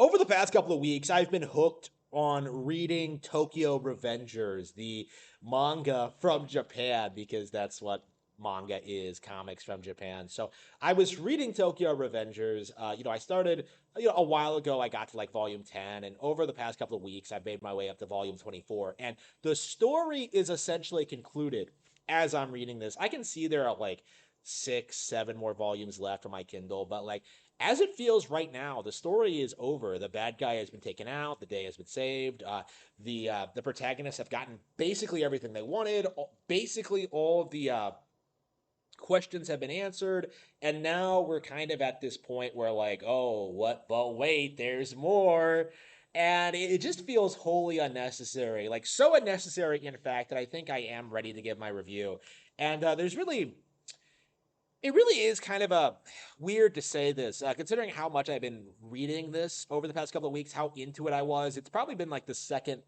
over the past couple of weeks, I've been hooked on reading Tokyo Revengers, the manga from Japan, because that's what manga is, comics from Japan. So I was reading Tokyo Revengers. I started, a while ago. I got to like volume 10, and over the past couple of weeks, I've made my way up to volume 24. And the story is essentially concluded as I'm reading this. I can see there are like 6, 7 more volumes left on my Kindle, but like as it feels right now, the story is over. The bad guy has been taken out. The day has been saved. The protagonists have gotten basically everything they wanted. Basically, all of the questions have been answered, and now we're kind of at this point where like, oh, what? But wait, there's more. And it just feels wholly unnecessary, like so unnecessary, in fact, that I think I am ready to give my review. And it really is kind of a weird to say this, considering how much I've been reading this over the past couple of weeks, how into it I was. It's probably been like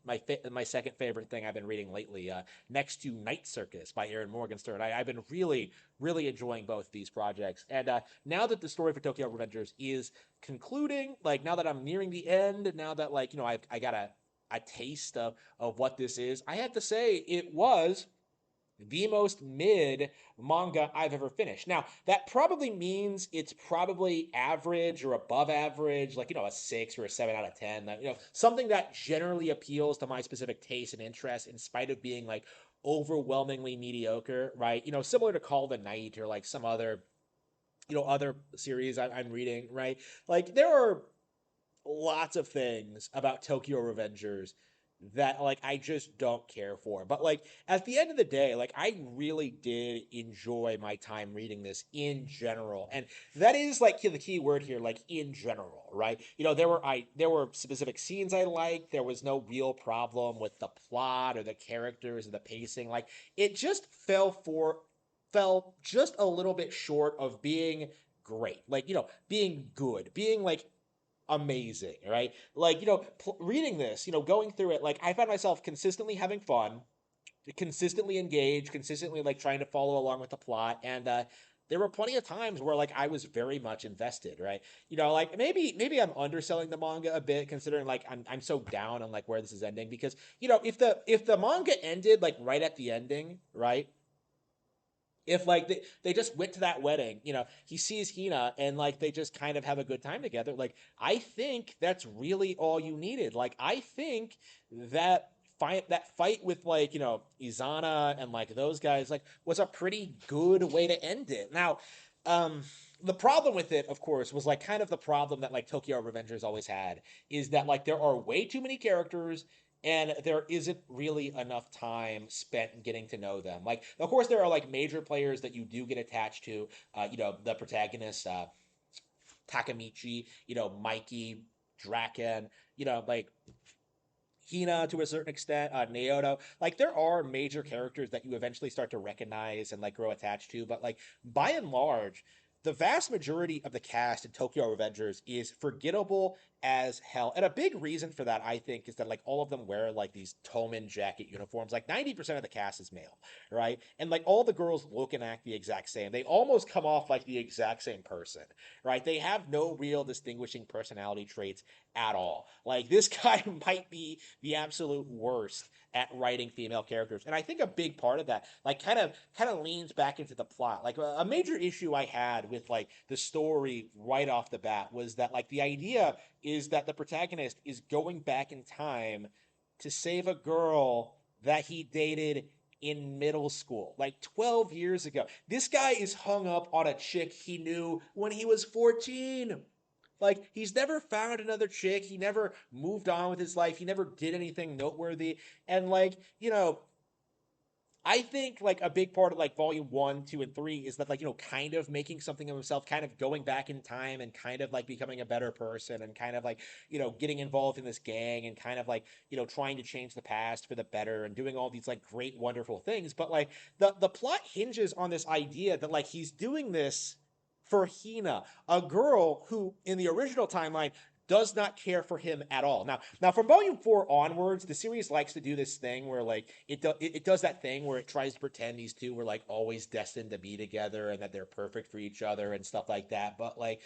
my second favorite thing I've been reading lately, next to Night Circus by Aaron Morgenstern. I've been really enjoying both these projects, and now that the story for Tokyo Revengers is concluding, like now that I'm nearing the end, now that like I got a taste of what this is, I have to say it was the most mid manga I've ever finished. Now, that probably means it's probably average or above average, like, a 6 or a 7 out of 10. Something that generally appeals to my specific taste and interest in spite of being like overwhelmingly mediocre, right? Similar to Call the Night or like some other series I'm reading, right? Like, there are lots of things about Tokyo Revengers that like I just don't care for. But like at the end of the day, like I really did enjoy my time reading this in general. And that is like the key word here, like in general, right? There were specific scenes I liked. There was no real problem with the plot or the characters or the pacing. Like it just fell just a little bit short of being great. Like, being good, being like amazing, right? Like, reading this, going through it, like I found myself consistently having fun, consistently engaged, consistently like trying to follow along with the plot, and there were plenty of times where like I was very much invested, right? Like maybe I'm underselling the manga a bit considering like I'm so down on like where this is ending because if the manga ended like right at the ending, right? If like they just went to that wedding, he sees Hina and like they just kind of have a good time together, like I think that's really all you needed. Like I think that fight with like Izana and like those guys like was a pretty good way to end it. Now, um the problem with it, of course, was like kind of the problem that like Tokyo Revengers always had, is that like there are way too many characters and there isn't really enough time spent getting to know them. Like, of course, there are like major players that you do get attached to. The protagonist, Takamichi. Mikey, Draken. Like Hina to a certain extent, Naoto. Like there are major characters that you eventually start to recognize and like grow attached to, but like by and large, the vast majority of the cast in Tokyo Revengers is forgettable as hell. And a big reason for that, I think, is that like all of them wear like these Toman jacket uniforms. Like 90% of the cast is male, right? And like all the girls look and act the exact same. They almost come off like the exact same person, right? They have no real distinguishing personality traits at all. Like this guy might be the absolute worst at writing female characters, and I think a big part of that like kind of leans back into the plot. Like a major issue I had with like the story right off the bat was that like the idea is that the protagonist is going back in time to save a girl that he dated in middle school, like 12 years ago. This guy is hung up on a chick he knew when he was 14. Like, he's never found another chick. He never moved on with his life. He never did anything noteworthy. And, like, I think, like, a big part of, like, volume one, two, and three is that, like, kind of making something of himself, kind of going back in time and kind of, like, becoming a better person and kind of, like, getting involved in this gang and kind of, like, trying to change the past for the better and doing all these, like, great, wonderful things. But, like, the plot hinges on this idea that, like, he's doing this for Hina, a girl who, in the original timeline, does not care for him at all. Now from volume 4 onwards, the series likes to do this thing where like it does that thing where it tries to pretend these two were like always destined to be together and that they're perfect for each other and stuff like that. But like,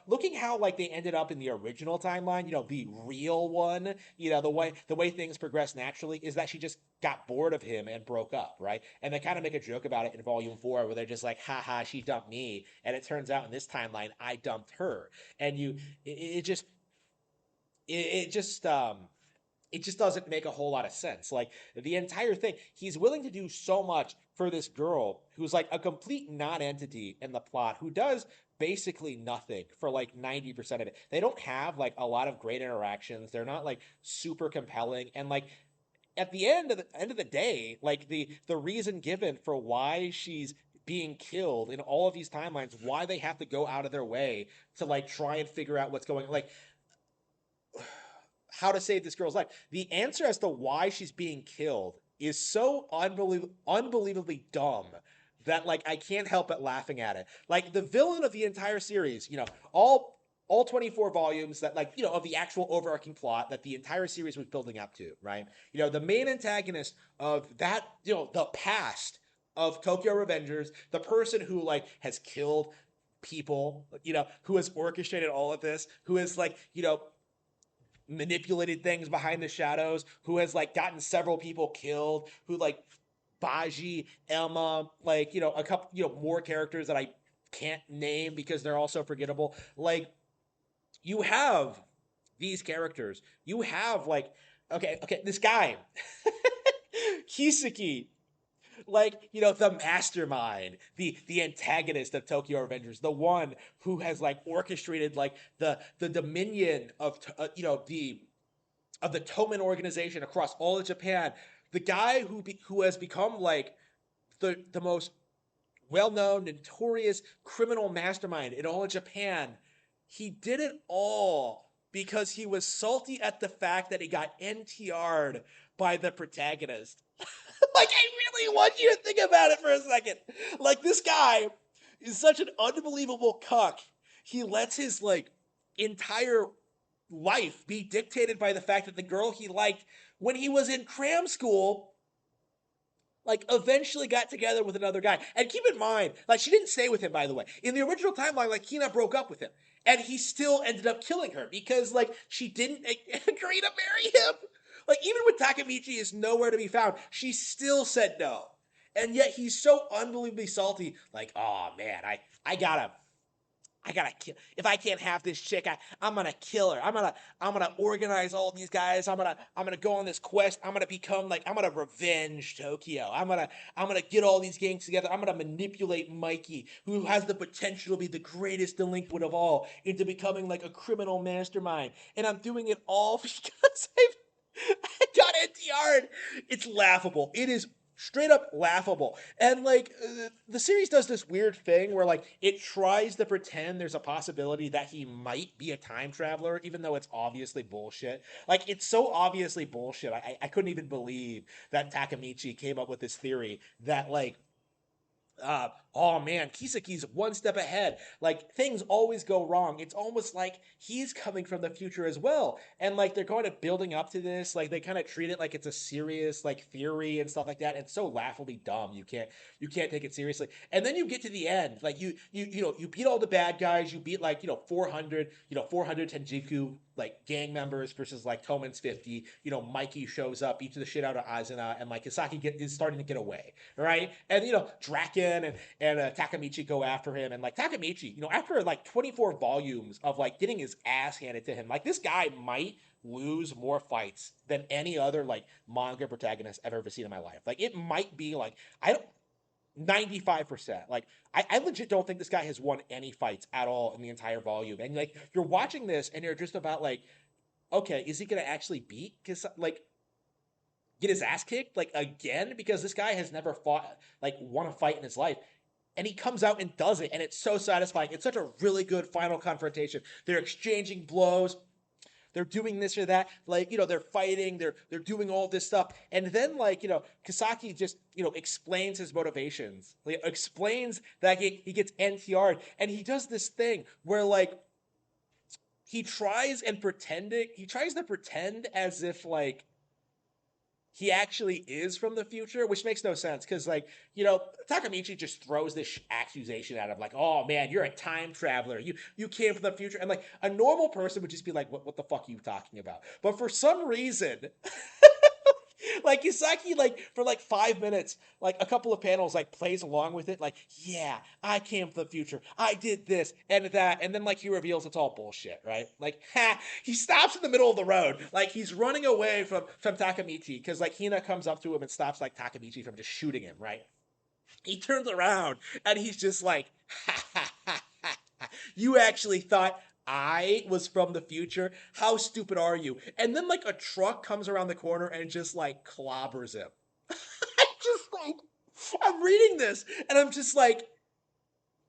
looking how like they ended up in the original timeline, the real one, the way things progress naturally is that she just got bored of him and broke up, right? And they kind of make a joke about it in volume 4 where they're just like, haha, she dumped me. And it turns out in this timeline, I dumped her. And it just, it just, it just doesn't make a whole lot of sense. Like the entire thing, he's willing to do so much for this girl who's like a complete non-entity in the plot, who does basically nothing for like 90% of it. They don't have like a lot of great interactions. They're not like super compelling. And like at the end of the day, like the reason given for why she's being killed in all of these timelines, why they have to go out of their way to like try and figure out what's going on, like how to save this girl's life. The answer as to why she's being killed is so unbelievably dumb that like I can't help but laughing at it. Like the villain of the entire series, all 24 volumes that like, of the actual overarching plot that the entire series was building up to, right? The main antagonist of that, the past of Tokyo Revengers, the person who like has killed people, who has orchestrated all of this, who has like, manipulated things behind the shadows, who has like gotten several people killed, who like Baji, Emma, like, a couple, more characters that I can't name because they're all so forgettable. Like, you have these characters. You have like, okay, this guy, Kiseki, like, the mastermind, the antagonist of Tokyo Revengers, the one who has like orchestrated like the dominion of the Toman organization across all of Japan, the guy who has become like the most well-known, notorious criminal mastermind in all of Japan. He did it all because he was salty at the fact that he got NTR'd by the protagonist. Like, I really want you to think about it for a second. Like, this guy is such an unbelievable cuck. He lets his like entire life be dictated by the fact that the girl he liked when he was in cram school like eventually got together with another guy. And keep in mind, like she didn't stay with him, by the way. In the original timeline, like Hina broke up with him. And he still ended up killing her because like she didn't agree to marry him. Like even when Takamichi is nowhere to be found, she still said no. And yet he's so unbelievably salty. Like, oh man, I gotta kill. If I can't have this chick, I'm gonna kill her. I'm gonna organize all these guys. I'm gonna go on this quest. I'm gonna revenge Tokyo. I'm gonna get all these gangs together. I'm gonna manipulate Mikey, who has the potential to be the greatest delinquent of all, into becoming like a criminal mastermind. And I'm doing it all because I got NTR'd. It's laughable. It is straight up laughable. And like the series does this weird thing where like it tries to pretend there's a possibility that he might be a time traveler, even though it's obviously bullshit. Like it's so obviously bullshit. I couldn't even believe that Takamichi came up with this theory that like oh man, Kisaki's one step ahead. Like things always go wrong. It's almost like he's coming from the future as well. And like they're kind of building up to this. Like they kind of treat it like it's a serious like theory and stuff like that. It's so laughably dumb. You can't take it seriously. And then you get to the end. Like you beat all the bad guys. You beat like 400 Tenjiku like gang members versus like Toman's 50. Mikey shows up, beats the shit out of Azuna, and like Kisaki is starting to get away, right? And Draken and Takamichi go after him, and like Takamichi, after like 24 volumes of like getting his ass handed to him, like this guy might lose more fights than any other like manga protagonist I've ever seen in my life. Like it might be like I don't 95%. Like I legit don't think this guy has won any fights at all in the entire volume. And like you're watching this and you're just about like, okay, is he gonna actually beat? Because like get his ass kicked like again because this guy has never fought like won a fight in his life and he comes out and does it and it's so satisfying. It's such a really good final confrontation. They're exchanging blows, they're doing this or that, like they're fighting, they're doing all this stuff, and then like Kisaki just explains his motivations, like explains that he gets NTR'd, and he does this thing where like he tries to pretend as if like he actually is from the future, which makes no sense because, like, Takamichi just throws this accusation at him, like, "Oh man, you're a time traveler. You came from the future," and like a normal person would just be like, "What the fuck are you talking about?" But for some reason, like Isaki, like for like 5 minutes, like a couple of panels, like plays along with it, like, yeah, I came from the future, I did this and that, and then like he reveals it's all bullshit, right? Like, ha, he stops in the middle of the road, like he's running away from Takamichi, because like Hina comes up to him and stops like Takamichi from just shooting him, right? He turns around and he's just like, ha ha ha ha, ha. You actually thought I was from the future? How stupid are you? And then like a truck comes around the corner and just like clobbers him. I'm just like, I'm reading this and I'm just like,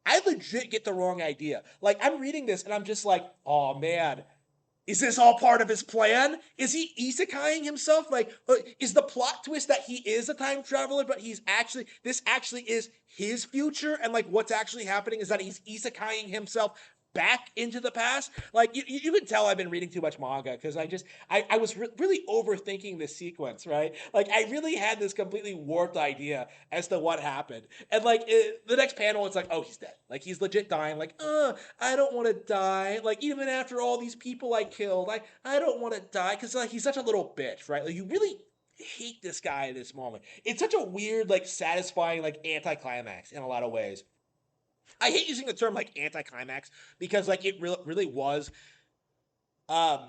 I legit get the wrong idea. Like I'm reading this and I'm just like, oh man, is this all part of his plan? Is he isekaiing himself? Like, is the plot twist that he is a time traveler, but this actually is his future, and like what's actually happening is that he's isekaiing himself back into the past? Like, you can tell I've been reading too much manga because I was really overthinking this sequence, right? Like, I really had this completely warped idea as to what happened, and like the next panel, it's like, oh, he's dead. Like, he's legit dying. Like, I don't want to die. Like, even after all these people I killed, I don't want to die because like he's such a little bitch, right? Like, you really hate this guy at this moment. It's such a weird, like, satisfying, like, anticlimax in a lot of ways. I hate using the term like anticlimax because like it really was um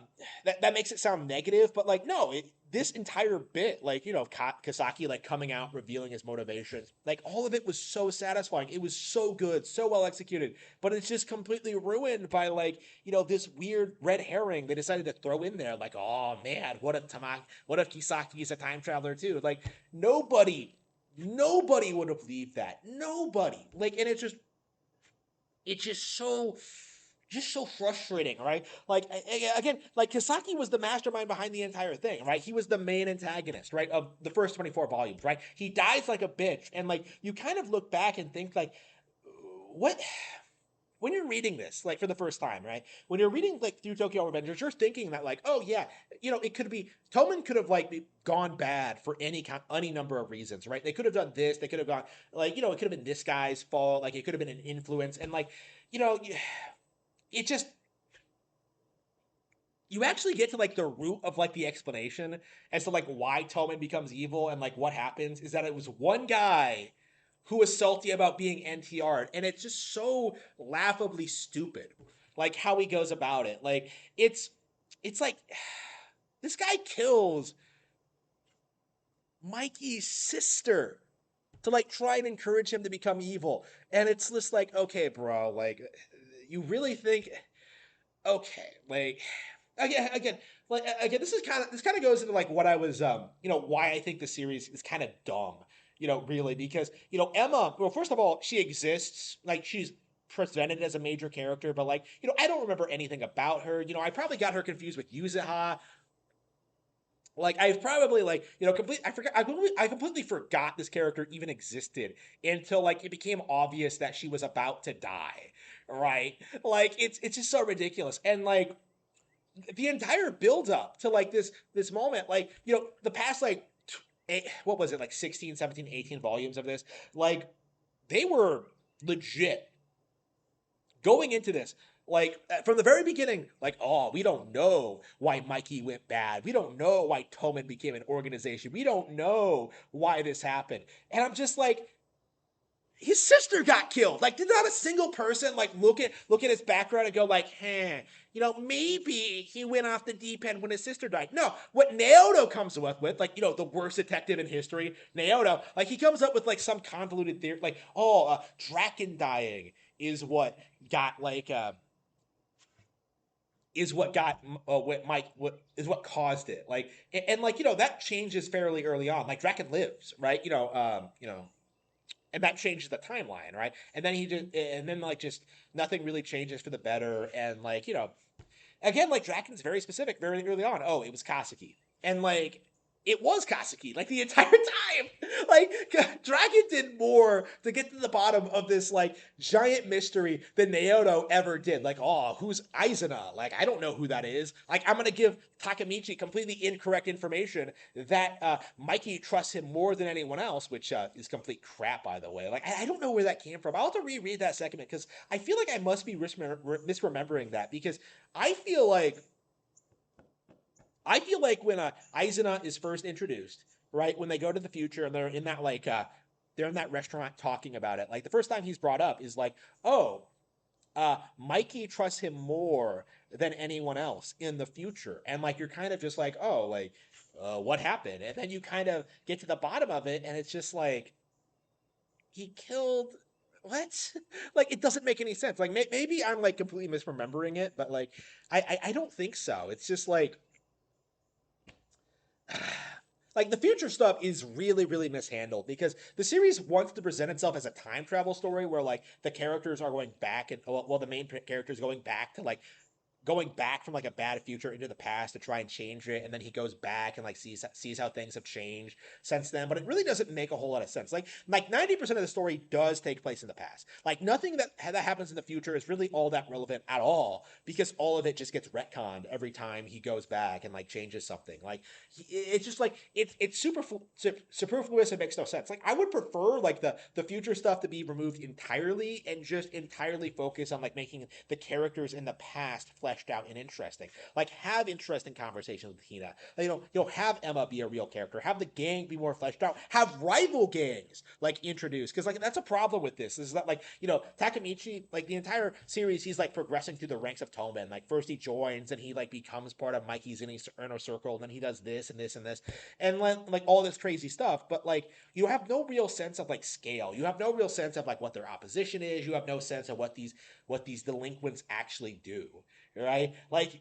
that makes it sound negative, but like no, this entire bit, like, Kasaki like coming out revealing his motivations, like all of it was so satisfying. It was so good, so well executed, but it's just completely ruined by like, this weird red herring they decided to throw in there, like, oh man, what if Kisaki is a time traveler too? Like, nobody would have believed that, nobody. Like, and it's just so frustrating, right? Like, again, like Kasaki was the mastermind behind the entire thing, right? He was the main antagonist, right, of the first 24 volumes, right? He dies like a bitch, and like you kind of look back and think like, what? When you're reading this, like for the first time, right? When you're reading like through Tokyo Revengers, you're thinking that like, oh yeah, it could be Toman could have like gone bad for any number of reasons, right? They could have done this, they could have gone like, it could have been this guy's fault, like it could have been an influence, and like, you know, it just you actually get to like the root of like the explanation as to like why Toman becomes evil and like what happens is that it was one guy who was salty about being NTR'd, and it's just so laughably stupid, like how he goes about it. Like, it's like this guy kills Mikey's sister to like try and encourage him to become evil, and it's just like, okay, bro, like you really think, okay, like, again, like, again, this kind of goes into like what I was, why I think the series is kind of dumb, really, because Emma. Well, first of all, she exists, like she's presented as a major character, but like, I don't remember anything about her. I probably got her confused with Yuzuha. Like, I've probably like, I completely forgot this character even existed until like it became obvious that she was about to die, right? Like, it's just so ridiculous, and like the entire build up to like this moment, like, the past like what was it, like 16, 17, 18 volumes of this, like they were legit going into this, like, from the very beginning, like, oh, we don't know why Mikey went bad, we don't know why Toman became an organization, we don't know why this happened, and I'm just like, his sister got killed. Like, did not a single person like look at his background and go like, maybe he went off the deep end when his sister died. No, what Naoto comes up with, like, the worst detective in history, Naoto, like he comes up with like some convoluted theory, like, oh, Draken dying is what got like is what got what Mike what is what caused it. Like, and like, that changes fairly early on. Like, Draken lives, right? And that changes the timeline, right? And then like just nothing really changes for the better, and like, again, like Draken's very specific very early on. Oh, it was Kasaki, and like it was Kaseki like the entire time. Like Dragon did more to get to the bottom of this like giant mystery than Naoto ever did. Like, oh, who's Aizuna? Like, I don't know who that is. Like, I'm gonna give Takamichi completely incorrect information that Mikey trusts him more than anyone else, which is complete crap, by the way. Like, I don't know where that came from. I'll have to reread that segment because I feel like I must be misremembering that because I feel like when Aizuna is first introduced, right, when they go to the future and they're in that they're in that restaurant talking about it. Like the first time he's brought up is like, oh, Mikey trusts him more than anyone else in the future, and like you're kind of just like, oh, like, what happened? And then you kind of get to the bottom of it, and it's just like he killed. What? Like it doesn't make any sense. Like maybe I'm like completely misremembering it, but like I don't think so. It's just like the future stuff is really really mishandled because the series wants to present itself as a time travel story where like the characters are going back and well the main character is going back to like going back from like a bad future into the past to try and change it, and then he goes back and like sees how things have changed since then. But it really doesn't make a whole lot of sense. Like 90% of the story does take place in the past. Like nothing that happens in the future is really all that relevant at all because all of it just gets retconned every time he goes back and like changes something. Like it's just like it's superfluous and makes no sense. Like I would prefer like the future stuff to be removed entirely and just entirely focus on like making the characters in the past fleshed out and interesting. Like have interesting conversations with Hina. Have Emma be a real character. Have the gang be more fleshed out. Have rival gangs like introduced because like that's a problem with this. Is that like Takamichi like the entire series he's like progressing through the ranks of Tomen. Like first he joins and he like becomes part of Mikey's inner circle. And then he does this and this and this and like all this crazy stuff. But like you have no real sense of like scale. You have no real sense of like what their opposition is. You have no sense of what these delinquents actually do, right? Like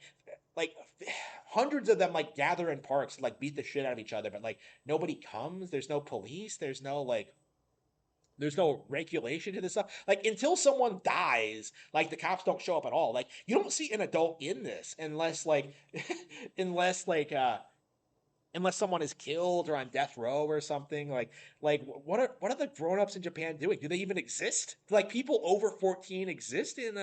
hundreds of them like gather in parks and like beat the shit out of each other, but like nobody comes. There's no police. There's no regulation to this stuff. Like until someone dies, like the cops don't show up at all. Like you don't see an adult in this unless like unless like unless someone is killed or on death row or something. Like what are the grown-ups in Japan doing? Do they even exist? Like people over 14 exist in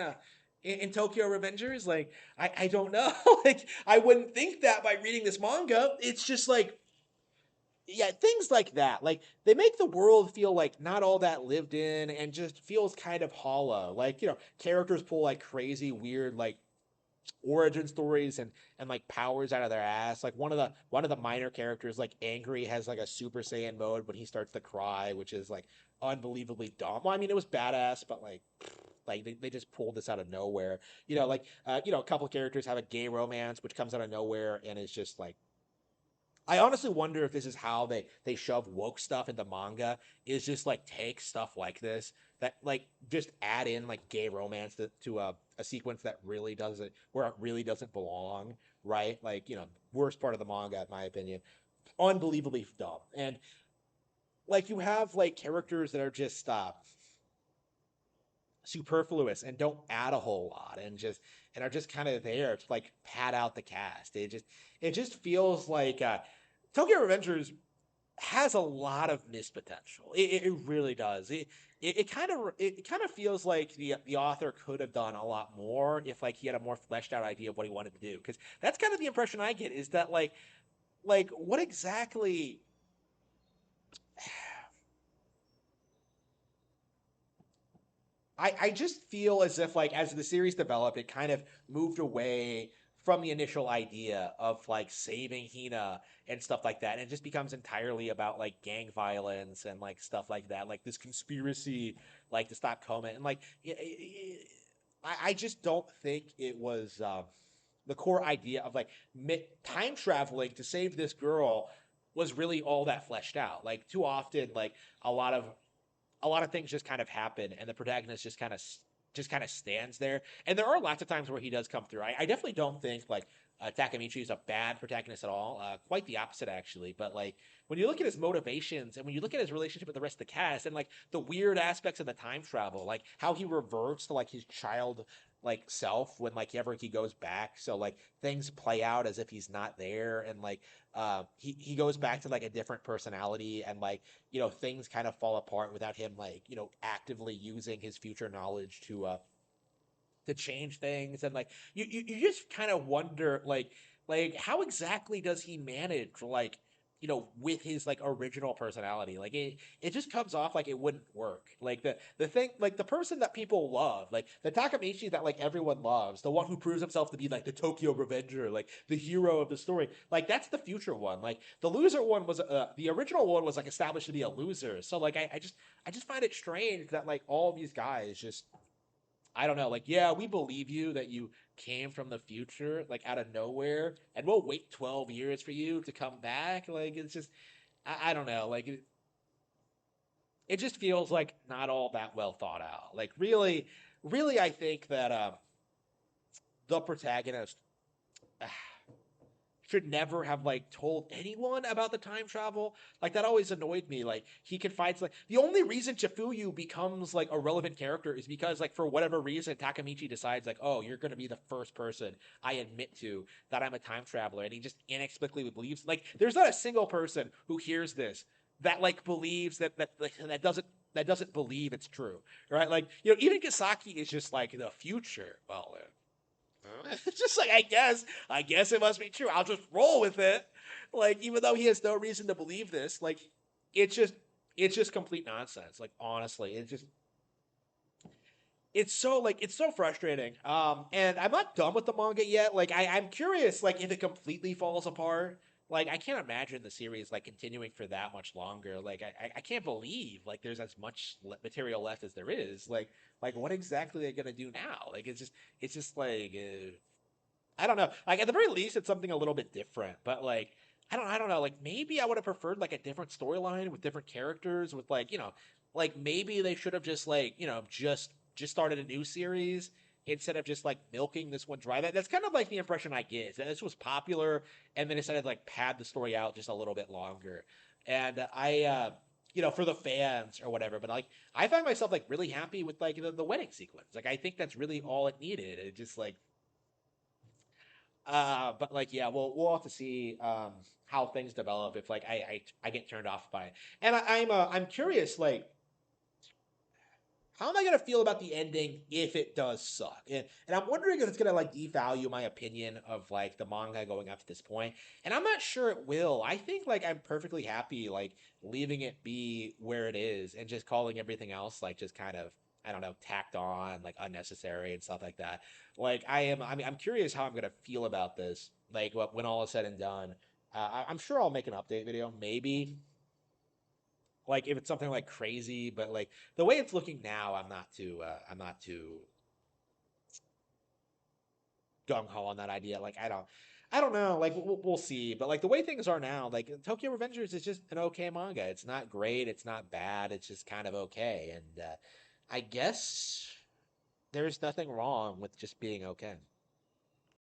Tokyo Revengers? Like I don't know. Like I wouldn't think that by reading this manga. It's just like yeah, things like that. Like they make the world feel like not all that lived in and just feels kind of hollow. Like, characters pull like crazy weird like origin stories and like powers out of their ass. Like one of the minor characters, like Angry, has like a Super Saiyan mode when he starts to cry, which is like unbelievably dumb. Well, I mean, it was badass, but like they just pulled this out of nowhere. A couple of characters have a gay romance, which comes out of nowhere, and it's just like I honestly wonder if this is how they shove woke stuff into manga. Is just like take stuff like this that like just add in like gay romance to a sequence that really doesn't where it really doesn't belong, right? Like worst part of the manga in my opinion, unbelievably dumb. And like you have like characters that are just superfluous and don't add a whole lot and are just kind of there to like pad out the cast. It just feels like Tokyo Revengers has a lot of missed potential. It really does. It kind of feels like the author could have done a lot more if like he had a more fleshed out idea of what he wanted to do. Because that's kind of the impression I get is that like what exactly I just feel as if like as the series developed, it kind of moved away from the initial idea of like saving Hina and stuff like that, and it just becomes entirely about like gang violence and like stuff like that, like this conspiracy, like to stop Koma, and like I just don't think it was the core idea of like time traveling to save this girl was really all that fleshed out. Like too often, like a lot of a lot of things just kind of happen and the protagonist just kind of stands there, and there are lots of times where he does come through. I definitely don't think like Takamichi is a bad protagonist at all, quite the opposite actually. But like when you look at his motivations and when you look at his relationship with the rest of the cast and like the weird aspects of the time travel, like how he reverts to like his like self when like ever he goes back. So like things play out as if he's not there, and like he goes back to like a different personality, and like things kind of fall apart without him like actively using his future knowledge to change things. And like you just kind of wonder like how exactly does he manage like with his like original personality. Like it just comes off like it wouldn't work. Like the thing, like the person that people love, like the Takamichi that like everyone loves, the one who proves himself to be like the Tokyo Revenger, like the hero of the story, like that's the future one. Like the loser one was the original one was like established to be a loser. So like I just find it strange that like all these guys just, I don't know, like, yeah, we believe you that you came from the future, like out of nowhere, and we'll wait 12 years for you to come back. Like, it's just, I don't know, like, it just feels like not all that well thought out. Like, really, I think that the protagonist should never have like told anyone about the time travel. Like that always annoyed me. Like he confides like the only reason Chifuyu becomes like a relevant character is because like for whatever reason Takamichi decides like, oh, you're gonna be the first person I admit to that I'm a time traveler, and he just inexplicably believes. Like there's not a single person who hears this that like believes that doesn't believe it's true, right? Like even Kisaki is just like the future. Well, it's just like I guess it must be true. I'll just roll with it. Like even though he has no reason to believe this, like it's just it's just complete nonsense. Like honestly, it's so frustrating. And I'm not done with the manga yet. Like I'm curious, like if it completely falls apart. Like I can't imagine the series like continuing for that much longer. Like I can't believe like there's as much material left as there is. Like what exactly are they gonna do now? Like it's just like I don't know. Like at the very least, it's something a little bit different. But like, I don't know. Like maybe I would have preferred like a different storyline with different characters. With like, like maybe they should have just like, just started a new series instead of just like milking this one dry. That's kind of like the impression I get. Is that this was popular, and then decided to like pad the story out just a little bit longer. And for the fans or whatever. But like, I find myself like really happy with like the wedding sequence. Like, I think that's really all it needed. It just like but like, yeah, we'll have to see how things develop if like I get turned off by it. And I'm curious, like, how am I gonna feel about the ending if it does suck? And I'm wondering if it's gonna like devalue my opinion of like the manga going up to this point. And I'm not sure it will. I think like I'm perfectly happy like leaving it be where it is and just calling everything else like just kind of, I don't know, tacked on, like unnecessary and stuff like that. Like I'm curious how I'm gonna feel about this. Like when all is said and done. I'm sure I'll make an update video, maybe like if it's something like crazy, but like the way it's looking now, I'm not too gung ho on that idea. Like I don't know. Like we'll see. But like the way things are now, like Tokyo Revengers is just an okay manga. It's not great. It's not bad. It's just kind of okay. And I guess there's nothing wrong with just being okay.